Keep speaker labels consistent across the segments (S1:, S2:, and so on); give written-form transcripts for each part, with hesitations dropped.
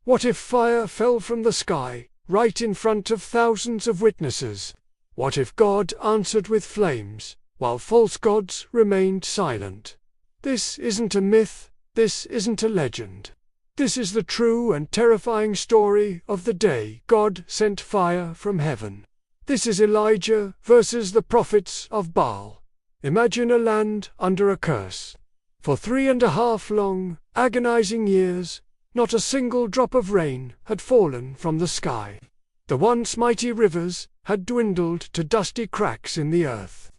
S1: What if fire fell from the sky, right in front of thousands of witnesses? What if God answered with flames, while false gods remained silent? This isn't a myth, this isn't a legend. This is the true and terrifying story of the day God sent fire from heaven. This is Elijah versus the prophets of Baal. Imagine a land under a curse. For 3.5 long, agonizing years, not a single drop of rain had fallen from the sky. The once mighty rivers had dwindled to dusty cracks in the earth.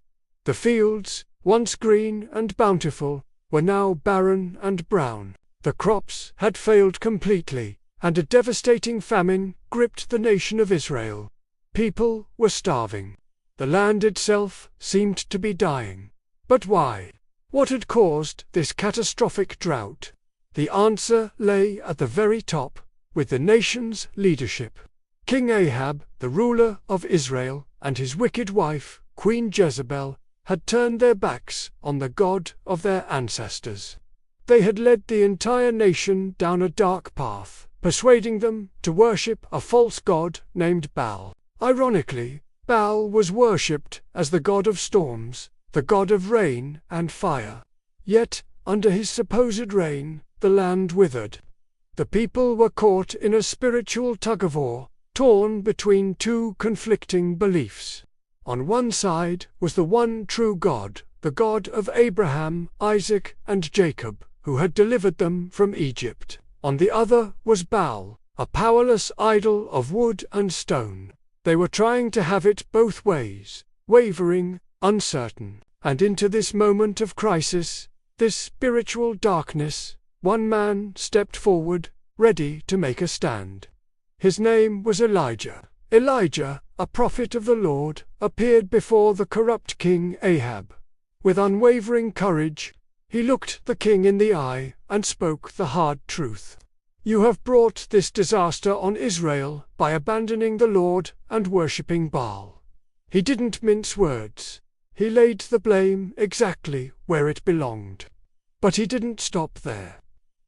S1: The fields, once green and bountiful, were now barren and brown. The crops had failed completely, and a devastating famine gripped the nation of Israel. People were starving. The land itself seemed to be dying. But why? What had caused this catastrophic drought? The answer lay at the very top, with the nation's leadership. King Ahab, the ruler of Israel, and his wicked wife, Queen Jezebel, had turned their backs on the God of their ancestors. They had led the entire nation down a dark path, persuading them to worship a false god named Baal. Ironically, Baal was worshipped as the god of storms, the god of rain and fire. Yet, under his supposed reign, the land withered. The people were caught in a spiritual tug-of-war, torn between two conflicting beliefs. On one side was the one true God, the God of Abraham, Isaac, and Jacob, who had delivered them from Egypt. On the other was Baal, a powerless idol of wood and stone. They were trying to have it both ways, wavering, uncertain. And into this moment of crisis, this spiritual darkness, one man stepped forward, ready to make a stand. His name was Elijah. Elijah, a prophet of the Lord, appeared before the corrupt king Ahab. With unwavering courage, he looked the king in the eye and spoke the hard truth. You have brought this disaster on Israel by abandoning the Lord and worshipping Baal. He didn't mince words. He laid the blame exactly where it belonged. But he didn't stop there.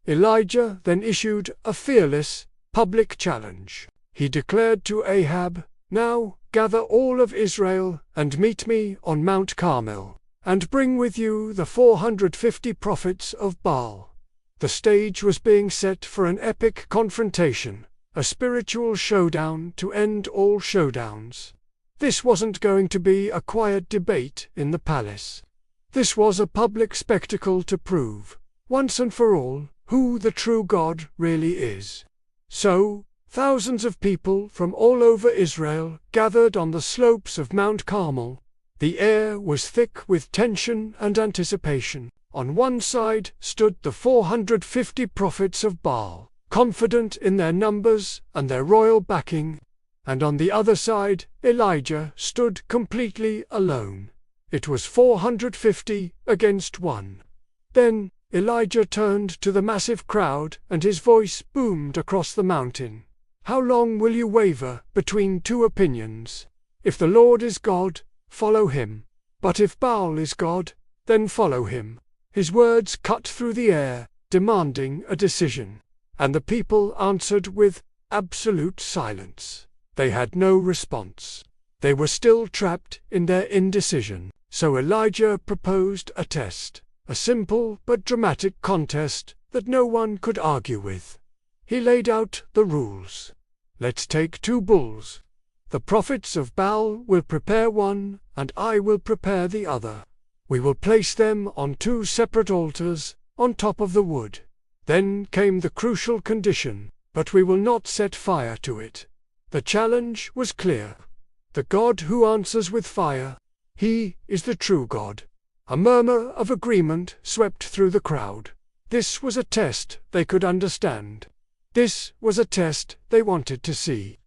S1: Elijah then issued a fearless, public challenge. He declared to Ahab, "Now gather all of Israel and meet me on Mount Carmel, and bring with you the 450 prophets of Baal." The stage was being set for an epic confrontation, a spiritual showdown to end all showdowns. This wasn't going to be a quiet debate in the palace. This was a public spectacle to prove, once and for all, who the true God really is. So, thousands of people from all over Israel gathered on the slopes of Mount Carmel. The air was thick with tension and anticipation. On one side stood the 450 prophets of Baal, confident in their numbers and their royal backing, and on the other side Elijah stood completely alone. It was 450 against 1. Then Elijah turned to the massive crowd and his voice boomed across the mountain. "How long will you waver between two opinions? If the Lord is God, follow him. But if Baal is God, then follow him." His words cut through the air, demanding a decision. And the people answered with absolute silence. They had no response. They were still trapped in their indecision. So Elijah proposed a test, a simple but dramatic contest that no one could argue with. He laid out the rules. Let's take 2 bulls. The prophets of Baal will prepare one, and I will prepare the other. We will place them on 2 separate altars, on top of the wood. Then came the crucial condition, but we will not set fire to it. The challenge was clear. The God who answers with fire, he is the true God. A murmur of agreement swept through the crowd. This was a test they could understand. This was a test they wanted to see.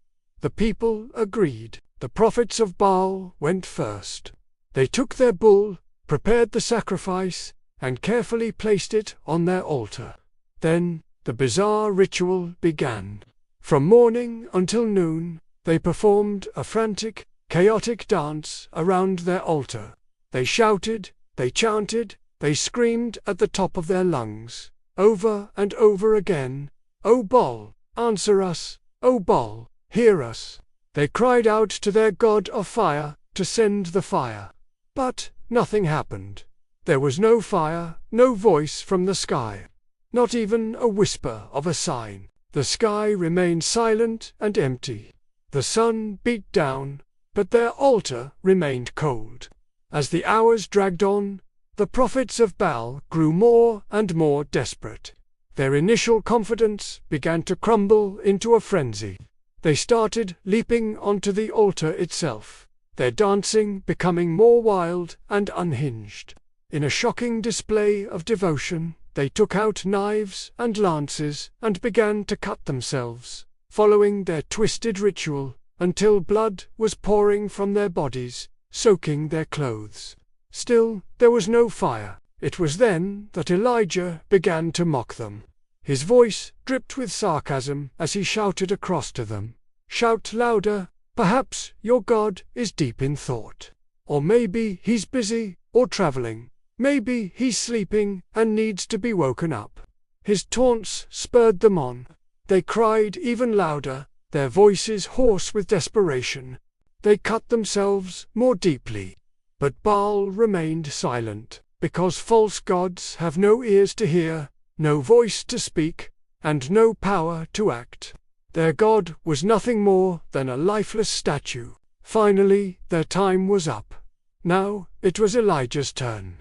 S1: The people agreed. The prophets of Baal went first. They took their bull, prepared the sacrifice, and carefully placed it on their altar. Then, the bizarre ritual began. From morning until noon, they performed a frantic, chaotic dance around their altar. They shouted, they chanted, they screamed at the top of their lungs, over and over again, "O Baal, answer us, O Baal, hear us." They cried out to their god of fire to send the fire. But nothing happened. There was no fire, no voice from the sky. Not even a whisper of a sign. The sky remained silent and empty. The sun beat down, but their altar remained cold. As the hours dragged on, the prophets of Baal grew more and more desperate. Their initial confidence began to crumble into a frenzy. They started leaping onto the altar itself, their dancing becoming more wild and unhinged. In a shocking display of devotion, they took out knives and lances and began to cut themselves, following their twisted ritual, until blood was pouring from their bodies, soaking their clothes. Still, there was no fire. It was then that Elijah began to mock them. His voice dripped with sarcasm as he shouted across to them, "Shout louder, perhaps your God is deep in thought. Or maybe he's busy or traveling. Maybe he's sleeping and needs to be woken up." His taunts spurred them on. They cried even louder, their voices hoarse with desperation. They cut themselves more deeply. But Baal remained silent, because false gods have no ears to hear, no voice to speak, and no power to act. Their God was nothing more than a lifeless statue. Finally, their time was up. Now it was Elijah's turn.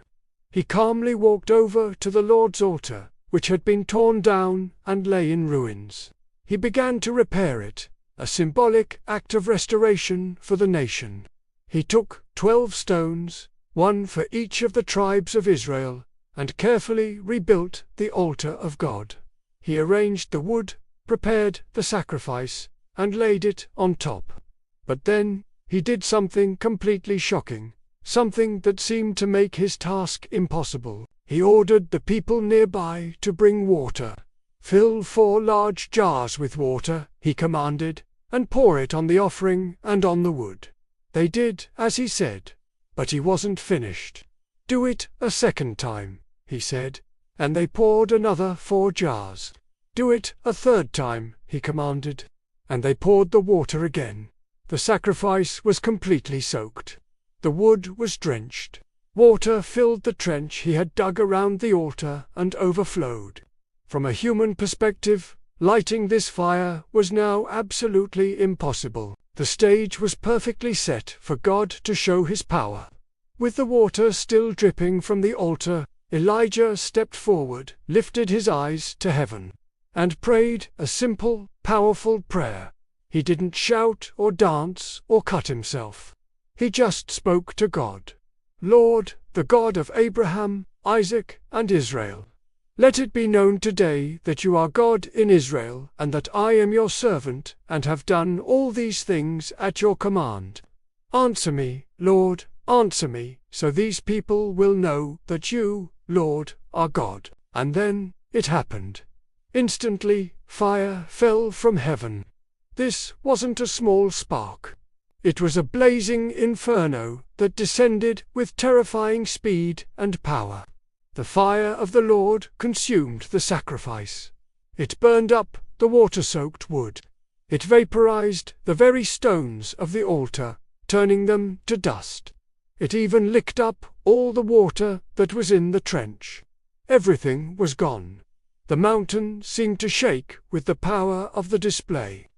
S1: He calmly walked over to the Lord's altar, which had been torn down and lay in ruins. He began to repair it, a symbolic act of restoration for the nation. He took 12 stones, one for each of the tribes of Israel, and carefully rebuilt the altar of God. He arranged the wood, prepared the sacrifice, and laid it on top. But then he did something completely shocking, something that seemed to make his task impossible. He ordered the people nearby to bring water. "Fill 4 large jars with water," he commanded, "and pour it on the offering and on the wood." They did as he said, but he wasn't finished. "Do it a second time," he said, and they poured another 4 jars. "Do it a third time," he commanded, and they poured the water again. The sacrifice was completely soaked. The wood was drenched. Water filled the trench he had dug around the altar and overflowed. From a human perspective, lighting this fire was now absolutely impossible. The stage was perfectly set for God to show his power. With the water still dripping from the altar, Elijah stepped forward, lifted his eyes to heaven, and prayed a simple, powerful prayer. He didn't shout or dance or cut himself. He just spoke to God. "Lord, the God of Abraham, Isaac, and Israel, let it be known today that you are God in Israel, and that I am your servant, and have done all these things at your command. Answer me, Lord, answer me, so these people will know that you, Lord, are God." And then it happened. Instantly, fire fell from heaven. This wasn't a small spark. It was a blazing inferno that descended with terrifying speed and power. The fire of the Lord consumed the sacrifice. It burned up the water-soaked wood. It vaporized the very stones of the altar, turning them to dust. It even licked up all the water that was in the trench. Everything was gone. The mountain seemed to shake with the power of the display.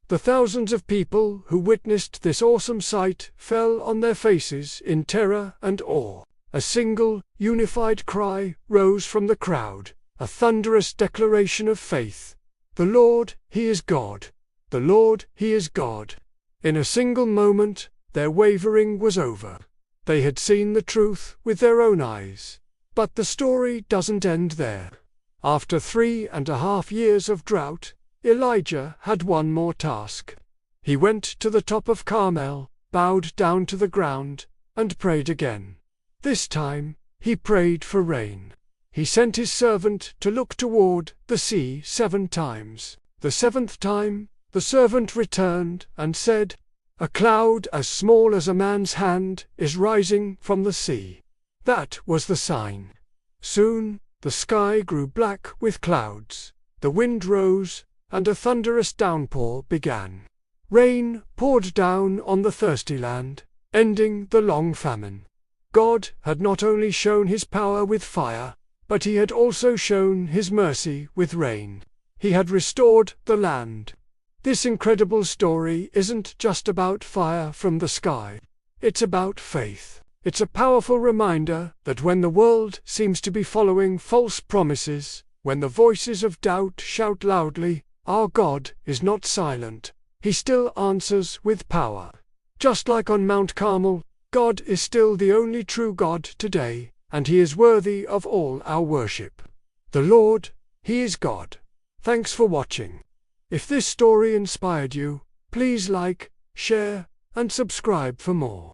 S1: The thousands of people who witnessed this awesome sight fell on their faces in terror and awe. A single, unified cry rose from the crowd, a thunderous declaration of faith. "The Lord, He is God! The Lord, He is God!" In a single moment, their wavering was over. They had seen the truth with their own eyes. But the story doesn't end there. After 3.5 years of drought, Elijah had one more task. He went to the top of Carmel, bowed down to the ground, and prayed again. This time, he prayed for rain. He sent his servant to look toward the sea 7 times. The 7th time, the servant returned and said, "A cloud as small as a man's hand is rising from the sea." That was the sign. Soon, the sky grew black with clouds. The wind rose, and a thunderous downpour began. Rain poured down on the thirsty land, ending the long famine. God had not only shown his power with fire, but he had also shown his mercy with rain. He had restored the land. This incredible story isn't just about fire from the sky. It's about faith. It's a powerful reminder that when the world seems to be following false promises, when the voices of doubt shout loudly, our God is not silent. He still answers with power. Just like on Mount Carmel, God is still the only true God today, and he is worthy of all our worship. The Lord, he is God. Thanks for watching. If this story inspired you, please like, share, and subscribe for more.